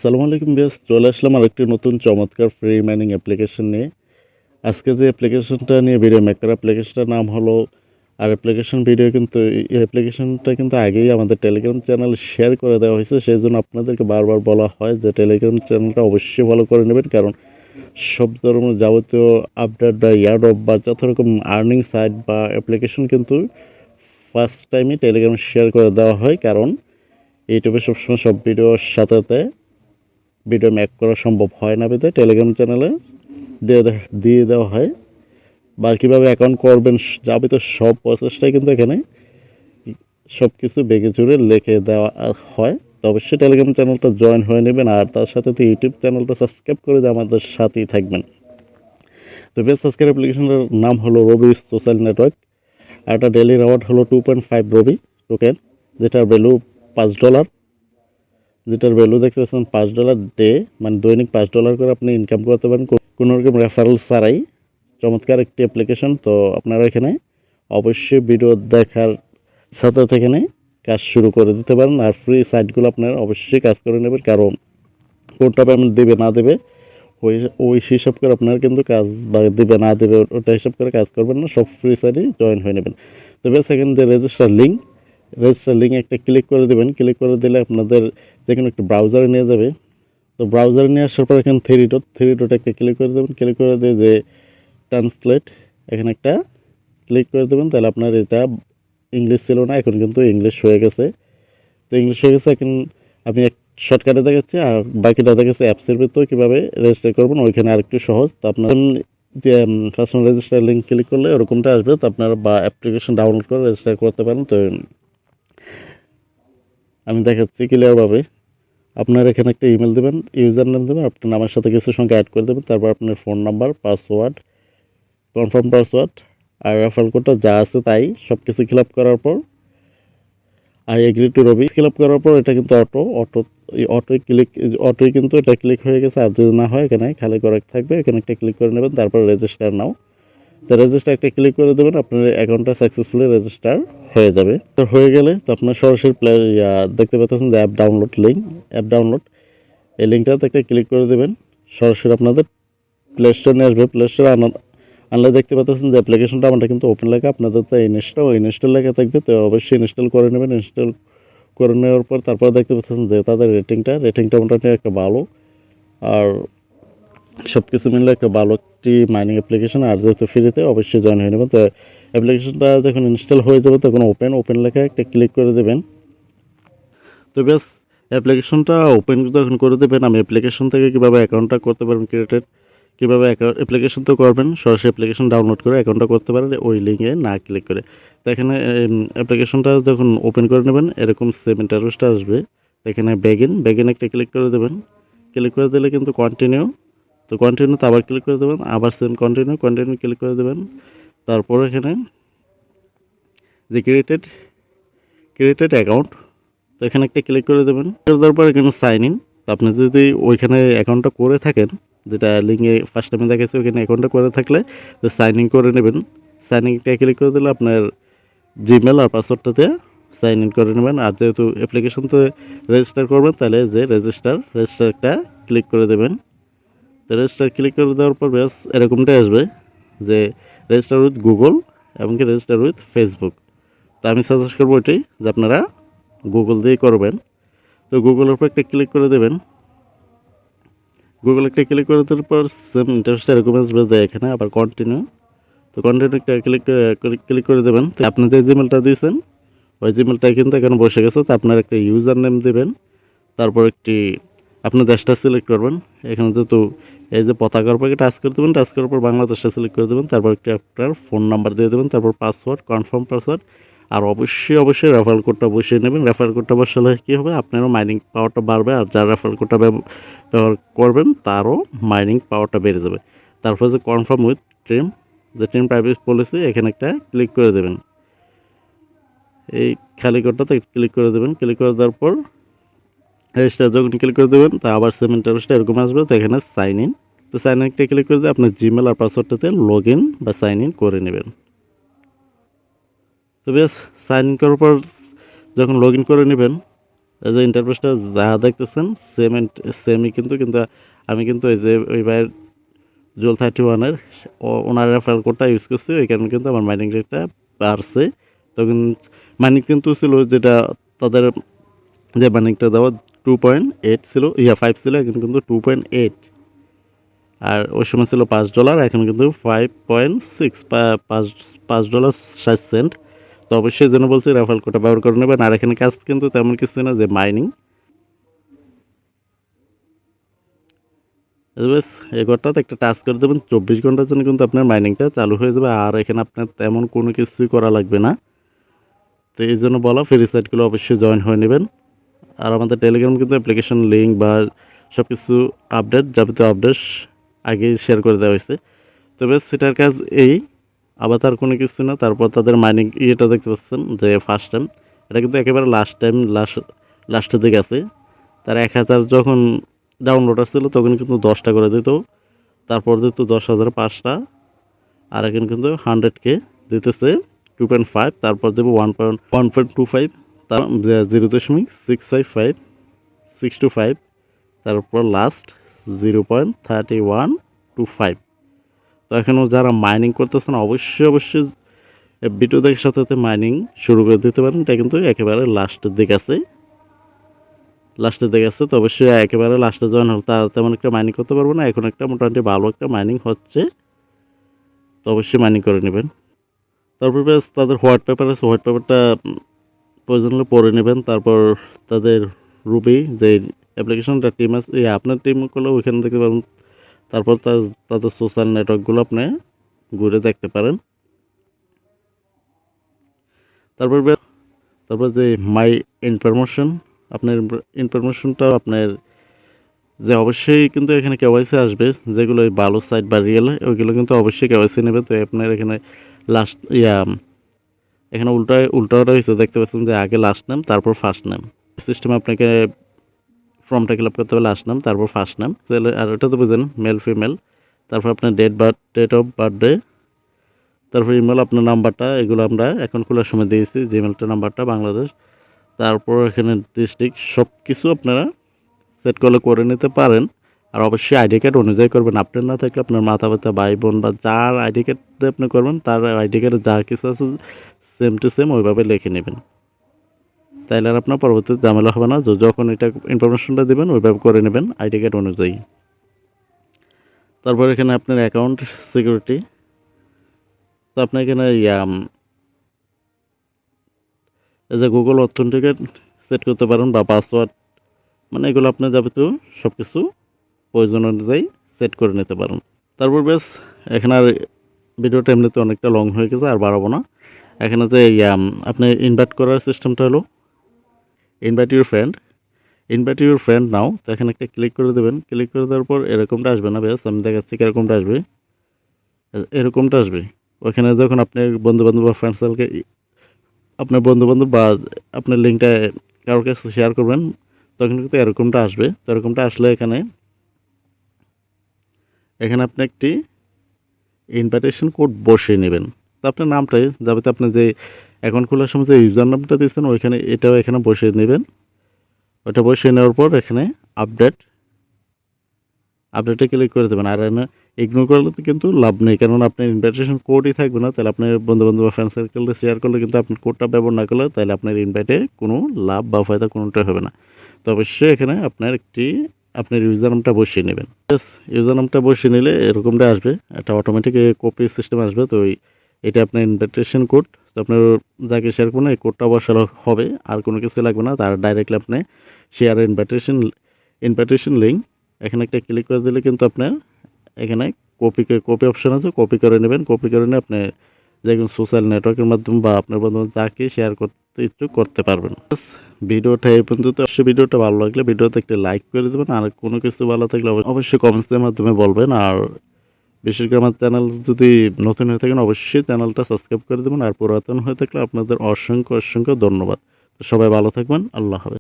আসসালামু আলাইকুম ভিউয়ার্স, চলে আসলাম আরেকটি নতুন চমৎকার ফ্রি মাইনিং অ্যাপ্লিকেশন নিয়ে। আজকে যে অ্যাপ্লিকেশনটা নিয়ে ভিডিও মেক করা, অ্যাপ্লিকেশনটার নাম হলো আর অ্যাপ্লিকেশন ভিডিও কিন্তু এই অ্যাপ্লিকেশনটা কিন্তু আগেই আমাদের টেলিগ্রাম চ্যানেল শেয়ার করে দেওয়া হয়েছে। সেই জন্য আপনাদেরকে বারবার বলা হয় যে টেলিগ্রাম চ্যানেলটা অবশ্যই ফলো করে নেবেন, কারণ সব ধরনের যাবতীয় আপডেট বা ইয়ারড্রপ বা যত রকম আর্নিং সাইট বা অ্যাপ্লিকেশন কিন্তু ফার্স্ট টাইমই টেলিগ্রামে শেয়ার করে দেওয়া হয়। কারণ ইউটিউবে সবসময় সব ভিডিওর সাথে সাথে ভিডিও মেক করা সম্ভব হয় না, বিধায় টেলিগ্রাম চ্যানেলে দিয়ে দেওয়া হয়। বা কীভাবে অ্যাকাউন্ট করবেন যাবতীয় সব প্রসেসটাই কিন্তু এখানে সব কিছু বেগে চুরে লিখে দেওয়া হয়। তো অবশ্যই টেলিগ্রাম চ্যানেলটা জয়েন হয়ে নেবেন, আর তার সাথে তো ইউটিউব চ্যানেলটা সাবস্ক্রাইব করে দিয়ে আমাদের সাথেই থাকবেন। তো বেস্ট আজকের অ্যাপ্লিকেশনের নাম হলো রবি সোশ্যাল নেটওয়ার্ক। আর একটা ডেলি রিওয়ার্ড হলো 2.5 রবি টোকেন, যেটার ভ্যালু $5, যেটার ভ্যালু দেখতে পাচ্ছেন $5 ডে, মানে দৈনিক $5 করে আপনি ইনকাম করতে পারেন কোনো রকম রেফারেল ছাড়াই। চমৎকার একটি অ্যাপ্লিকেশন। তো আপনারা এখানে অবশ্যই ভিডিও দেখার সাথে সাথে এখানে কাজ শুরু করে দিতে পারেন। আর ফ্রি সাইটগুলো আপনারা অবশ্যই কাজ করে নেবেন, কারণ কোনটা পেমেন্ট দেবে না দেবে ওই হিসাব করে আপনারা কিন্তু কাজ বা দেবে না দেবে ওটা হিসাব করে কাজ করবেন না, সব ফ্রি সাইটে জয়েন হয়ে নেবেন। তবে সেকেন্ড যে রেজিস্টার লিঙ্ক একটা ক্লিক করে দেবেন। ক্লিক করে দিলে আপনাদের যে কোনো একটা ব্রাউজারে নিয়ে যাবে। তো ব্রাউজারে নিয়ে আসার পর এখানে থ্রি ডট একটা ক্লিক করে দেবেন। ক্লিক করে দিয়ে যে ট্রান্সলেট এখানে একটা ক্লিক করে দেবেন। তাহলে আপনার এটা ইংলিশ ছিল না, এখন কিন্তু ইংলিশ হয়ে গেছে। তো ইংলিশ হয়ে গেছে, এখন আমি এক শর্টকাটে দেখাচ্ছি, আর বাকিটা দেখাচ্ছি অ্যাপসের ভিতরে কীভাবে রেজিস্টার করবেন, ওইখানে আরেকটু সহজ। তো আপনার পার্সোনাল রেজিস্টার লিঙ্ক ক্লিক করলে ওরকমটা আসবে। তো আপনারা বা অ্যাপ্লিকেশন ডাউনলোড করে রেজিস্টার করতে পারেন। তো আমি দেখাচ্ছি ক্লিয়ারভাবে। আপনার এখানে একটা ইমেল দেবেন, ইউজার নেম দেবেন, আপনার নামের সাথে কিছু সংখ্যা অ্যাড করে দেবেন, তারপর আপনার phone number, password, confirm password আর রেফারেল কোডটা যা আছে তাই সব কিছু ফিল আপ করার পর I agree to Robi fill up করার পর এটা কিন্তু অটোই কিন্তু এটা ক্লিক হয়ে গেছে। আর যদি না হয় এখানে খালি করে থাকবে, এখানে একটা ক্লিক করে নেবেন, তারপর রেজিস্টার নাও। তো রেজিস্টার একটা ক্লিক করে দেবেন, আপনার অ্যাকাউন্টটা সাকসেসফুলি রেজিস্টার হয়ে যাবে। তো হয়ে গেলে তো আপনার সরাসরি দেখতে পাচ্ছেন যে অ্যাপ ডাউনলোড এই লিঙ্কটাতে একটা ক্লিক করে দেবেন। সরাসরি আপনাদের প্লে স্টোর নিয়ে আসবে। প্লে স্টোরে আনলে দেখতে পাচ্ছেন যে অ্যাপ্লিকেশনটা আমাদের কিন্তু ওপেন লেখা, আপনাদের তো ইনস্টল লেখা থাকবে। তো অবশ্যই ইনস্টল করে নেবেন। ইনস্টল করে নেওয়ার পর তারপর দেখতে পাচ্ছেন যে তাদের রেটিংটা মোটামুটি একটা ভালো, আর সব কিছু মিলে একটা ভালো একটি মাইনিং অ্যাপ্লিকেশন। আর যেহেতু ফ্রিতে অবশ্যই জয়েন হয়ে নেবেন। তো অ্যাপ্লিকেশনটা যখন ইনস্টল হয়ে যাবে তখন ওপেন লেখা একটা ক্লিক করে দেবেন। তো বেশ অ্যাপ্লিকেশনটা ওপেন যখন করে দেবেন, আমি অ্যাপ্লিকেশন থেকে কীভাবে অ্যাকাউন্টটা করতে পারেন ক্রিয়েটেড, কীভাবে অ্যাপ্লিকেশন তো করবেন, সরাসরি অ্যাপ্লিকেশন ডাউনলোড করে অ্যাকাউন্টটা করতে পারেন ওই লিঙ্কে না ক্লিক করে। তো এখানে অ্যাপ্লিকেশনটা যখন ওপেন করে নেবেন এরকম সেম ইন্টারফেসটা আসবে। এখানে ব্যাগিন একটা ক্লিক করে দেবেন। ক্লিক করে দিলে কিন্তু কন্টিনিউ, তো কন্টিনিউতে আবার ক্লিক করে দেবেন, আবার সেম কন্টিনিউ ক্লিক করে দেবেন। তারপর এখানে যে ক্রিয়েটেড অ্যাকাউন্ট, তো এখানে একটা ক্লিক করে দেবেন। দেওয়ার পর এখানে সাইন ইন। তো আপনি যদি ওইখানে অ্যাকাউন্টটা করে থাকেন, যেটা লিঙ্কে ফার্স্ট টাইমে দেখাচ্ছে, ওইখানে অ্যাকাউন্টটা করে থাকলে তো সাইন ইন করে নেবেন। সাইন ইনটা ক্লিক করে দিলে আপনার জিমেল আর পাসওয়ার্ডটাতে সাইন ইন করে নেবেন। আর যেহেতু অ্যাপ্লিকেশনতে রেজিস্টার করবেন, তাহলে যে রেজিস্টার একটা ক্লিক করে দেবেন। তো রেজিস্টার ক্লিক করে দেওয়ার পর ব্যাস এরকমটাই আসবে যে রেজিস্টার উইথ গুগল এবং কি রেজিস্টার উইথ ফেসবুক। তো আমি সাজেস্ট করবো এটাই যে আপনারা গুগল দিয়ে করবেন। তো গুগলের উপর একটা ক্লিক করে দেবেন। গুগল একটা ক্লিক করে দেওয়ার পর সেম ইন্টারফেসটা এরকম আসবে যে এখানে আবার কন্টিনিউ। তো কন্টিনিউ একটা ক্লিক করে দেবেন। তো আপনি যে জিমেলটা দিয়েছেন ওই জিমেলটাই কিন্তু এখানে বসে গেছে। তো আপনার একটা ইউজার নেম দেবেন, তারপর একটি আপনার দেশটা সিলেক্ট করবেন। এখানে যেহেতু এই যে পতাকার উপরে টাচ করে দেবেন, টাচ করার পর বাংলাদেশটা সিলেক্ট করে দেবেন, তারপর একটি আপনার ফোন নাম্বার দিয়ে দেবেন, তারপর পাসওয়ার্ড, কনফার্ম পাসওয়ার্ড। আর অবশ্যই রেফারেল কোডটা বসিয়ে নেবেন। রেফারেল কোডটা বসালে কী হবে, আপনারও মাইনিং পাওয়ারটা বাড়বে, আর যার রেফারেল কোডটা ব্যবহার করবেন তারও মাইনিং পাওয়ারটা বেড়ে যাবে। তারপর যে confirm with team privacy policy, এখানে একটা ক্লিক করে দেবেন। এই খালি কোডটাতে ক্লিক করে দেবেন। ক্লিক করে দেওয়ার পর রেজিস্টার যখন ক্লিক করে দেবেন, তা আবার সেম ইন্টারফেসটা এরকম আসবে। তো এখানে সাইন ইন, তো সাইন ইনটা ক্লিক করে দিয়ে আপনার জিমেল আর পাসওয়ার্ডটাতে লগ ইন বা সাইন ইন করে নেবেন। তো বেশ সাইন ইন করার পর যখন লগ ইন করে নেবেন, এই যে ইন্টারফেসটা যা দেখতেছেন সেমই কিন্তু আমি কিন্তু এই যে ওই ভাইয়ের জুয়েল 31-এর ওনার রেফারেল কোডটা ইউজ করছি, ওই কারণে কিন্তু আমার মাইনিং রেটটা বাড়ছে। তখন মাইনিং কিন্তু ছিল যেটা তাদের যে মাইনিংটা দেওয়া 2.8 ছিল, 5 ছিল, এখন কিন্তু 2.8, আর ওই সময় ছিল $5, এখন কিন্তু 5.6, $5.60। তো অবশ্যই জন্য বলছি রেফারেল কোডটা ব্যবহার করে নেবেন। আর এখানে কাজ কিন্তু তেমন কিছু না, যে মাইনিং এই ঘরটাতে একটা টাচ করে দেবেন, 24 ঘন্টার জন্য কিন্তু আপনার মাইনিংটা চালু হয়ে যাবে। আর এখানে আপনার তেমন কোনো কিছুই করা লাগবে না। তো এই জন্য বলা, ফ্রি সাইটগুলো অবশ্যই জয়েন হয়ে নেবেন। আর আমাদের টেলিগ্রাম কিন্তু অ্যাপ্লিকেশন লিঙ্ক বা সব কিছু যাবতীয় আপডেট আগেই শেয়ার করে দেওয়া হয়েছে। তবে সেটার কাজ এই, আবার তার কোনো কিছু না। তারপর তাদের মাইনিং ইয়েটা দেখতে পাচ্ছেন যে ফার্স্ট টাইম, এটা কিন্তু একেবারে লাস্টের দিকে আছে। তার 1000 যখন ডাউনলোড আসছিল তখন কিন্তু 10টা করে দিত, তারপর দিত 10,005টা, আর এখন কিন্তু 100K দিতেছে 2.5, তারপর দেবো 1.25, তার 0.655625, তারপর লাস্ট 0.3125। তো এখনও যারা মাইনিং করতেছেন অবশ্যই ভিডিও দেখার সাথে সাথে মাইনিং শুরু করে দিতে পারেন। এটা কিন্তু একেবারে লাস্টের দিকে আছে। তো অবশ্যই একেবারে লাস্টে জয়েন হল, তার তেমন একটা মাইনিং করতে পারবো না। এখন একটা মোটামুটি ভালো একটা মাইনিং হচ্ছে, তো অবশ্যই মাইনিং করে নেবেন। তারপর বেশ তাদের হোয়াইট পেপার আছে, হোয়াইট পেপারটা প্রয়োজন হলে পড়ে নেবেন। তারপর তাদের রুবি যে অ্যাপ্লিকেশনটা টিম আছে, আপনার টিম করলে ওইখানে দেখতে পাবেন। তারপর তাদের সোশ্যাল নেটওয়ার্কগুলো আপনি ঘুরে দেখতে পারেন। তারপর যে মাই ইনফরমেশন, আপনার ইনফরমেশনটা আপনার যে অবশ্যই কিন্তু এখানে কেওয়াইসি আসবে, যেগুলো ভালো সাইট বা রিয়েল ওইগুলো কিন্তু অবশ্যই কেওয়াইসি নেবে। তো আপনার এখানে লাস্ট এখানে উল্টাটা হয়েছে, দেখতে পাচ্ছেন যে আগে লাস্ট নেম তারপর ফার্স্ট নেম সিস্টেমে আপনাকে ফর্মটা ফিল আপ করতে হবে, লাস্ট নেম তারপর ফার্স্ট নেম। আর ওটা তো বুঝেন মেল ফিমেল, তারপর আপনার ডেট অফ বার্থডে, তারপর ইমেল, আপনার নাম্বারটা, এগুলো আমরা এখন খোলার সময় দিয়েছি, জিমেলটা নাম্বারটা বাংলাদেশ। তারপর এখানে ডিস্ট্রিক্ট, সব কিছু আপনারা সেট করে নিতে পারেন। আর অবশ্যই আইডি কার্ড অনুযায়ী করবেন। আপনার না থাকলে আপনার মাতা পিতা ভাই বোন বা যার আইডি কার্ড দিয়ে আপনি করবেন, তার আইডি কার্ডে যা কিছু আছে সেম টু সেম ওইভাবে লিখে নেবেন। তাইলে আর আপনার পরবর্তীতে ঝামেলা হবে না, যখন এটা ইনফরমেশনটা দেবেন ওইভাবে করে নেবেন আইডি কার্ড অনুযায়ী। তারপর এখানে আপনার অ্যাকাউন্ট সিকিউরিটি, তো আপনি এখানে এই যে গুগল অথেন্টিকেট সেট করতে পারেন বা পাসওয়ার্ড, মানে এগুলো আপনার যাবতীয় সব কিছু প্রয়োজন অনুযায়ী সেট করে নিতে পারেন। তারপর বেশ এখানে আর ভিডিওটা এমনিতে অনেকটা লং হয়ে গেছে, আর বাড়াবো না। এখানে যে আপনি ইনভাইট করার সিস্টেমটা হলো ইনভাইট ইউর ফ্রেন্ড নাও। তো এখানে একটা ক্লিক করে দেবেন। ক্লিক করে দেওয়ার পর এরকমটা আসবে না, বেশ আমি দেখাচ্ছি এরকমটা আসবে। ওখানে যখন আপনার বন্ধুবান্ধব বা ফ্রেন্ড সার্কেলকে আপনার বন্ধুবান্ধব বা আপনার লিঙ্কটা কারোর কাছে শেয়ার করবেন, তখন কিন্তু এরকমটা আসবে। তো এরকমটা আসলে এখানে আপনি একটি ইনভাইটেশন কোড বসিয়ে নেবেন। তো আপনার নামটাই যাতে আপনি যে অ্যাকাউন্ট খোলার সময় যে ইউজার নামটা দিয়েছেন ওইখানে এটাও এখানে বসিয়ে নেবেন। ওটা বসিয়ে নেওয়ার পর এখানে আপডেটে ক্লিক করে দেবেন। আর ইগনোর করলে তো কিন্তু লাভ নেই, কারণ আপনার ইনভাইটেশন কোডই থাকবে না। তাহলে আপনার বন্ধুবান্ধব বা ফ্রেন্ড সার্কেলে শেয়ার করলে কিন্তু আপনি কোডটা ব্যবহার না করলে তাহলে আপনার ইনভাইটে কোনো লাভ বা ফায়দা কোনোটাই হবে না। তো অবশ্যই এখানে আপনার ইউজার নামটা বসিয়ে নেবেন। ইউজার নামটা বসিয়ে নিলে এরকমটা আসবে, একটা অটোমেটিক কপি সিস্টেম আসবে। তো এটা আপনার ইনভাইটেশন কোড, তো আপনার যাকে শেয়ার করবেন এই কোডটা বসানো হবে, আর কোনো কিছু লাগবে না। তার ডাইরেক্টলি আপনি শেয়ার ইনভাইটেশন লিঙ্ক এখানে একটা ক্লিক করে দিলে কিন্তু আপনার এখানে কপি অপশন আছে, কপি করে নেবেন। কপি করে নিয়ে আপনি যে কোনো সোশ্যাল নেটওয়ার্কের মাধ্যমে বা আপনার বন্ধু যাকে শেয়ার করতে ইচ্ছুক করতে পারবেন। ভিডিওটা এই পর্যন্ত। অবশ্যই ভিডিওটা ভালো লাগলে ভিডিওতে একটা লাইক করে দেবেন, আর কোনো কিছু ভালো থাকলে অবশ্যই কমেন্টসের মাধ্যমে বলবেন। আর বিশেষ করে আমার চ্যানেল যদি নতুন হয়ে থাকেন অবশ্যই চ্যানেলটা সাবস্ক্রাইব করে দেবেন, আর পুরাতন হয়ে থাকলে আপনাদের অসংখ্য ধন্যবাদ। তো সবাই ভালো থাকবেন, আল্লাহ হাফেজ।